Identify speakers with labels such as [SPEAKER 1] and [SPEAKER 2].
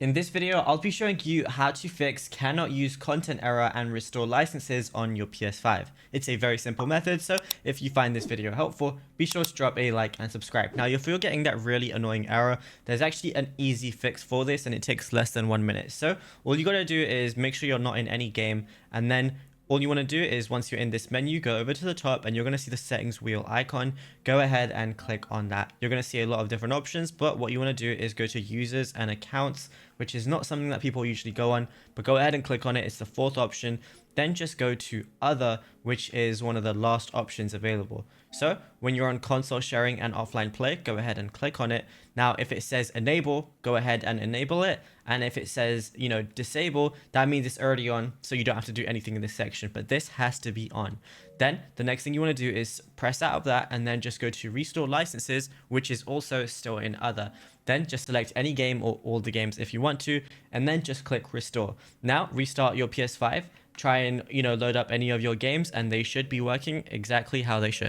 [SPEAKER 1] In this video, I'll be showing you how to fix cannot use content error and restore licenses on your PS5. It's a very simple method, so if you find this video helpful, be sure to drop a like and subscribe. Now, if you're getting that really annoying error, there's actually an easy fix for this and it takes less than 1 minute. So all you gotta do is make sure you're not in any game, and then all you want to do is once you're in this menu, go over to the top and you're going to see the settings wheel icon. Go ahead and click on that. You're going to see a lot of different options, but what you want to do is go to users and accounts, which is not something that people usually go on, but go ahead and click on it. It's the fourth option. Then just go to other, which is one of the last options available. So when you're on console sharing and offline play, go ahead and click on it. Now, if it says enable, go ahead and enable it. And if it says, disable, that means it's already on. So you don't have to do anything in this section, but this has to be on. Then the next thing you want to do is press out of that and then just go to restore licenses, which is also still in other. Then just select any game or all the games if you want to, and then just click restore. Now restart your PS5, try and load up any of your games, and they should be working exactly how they should.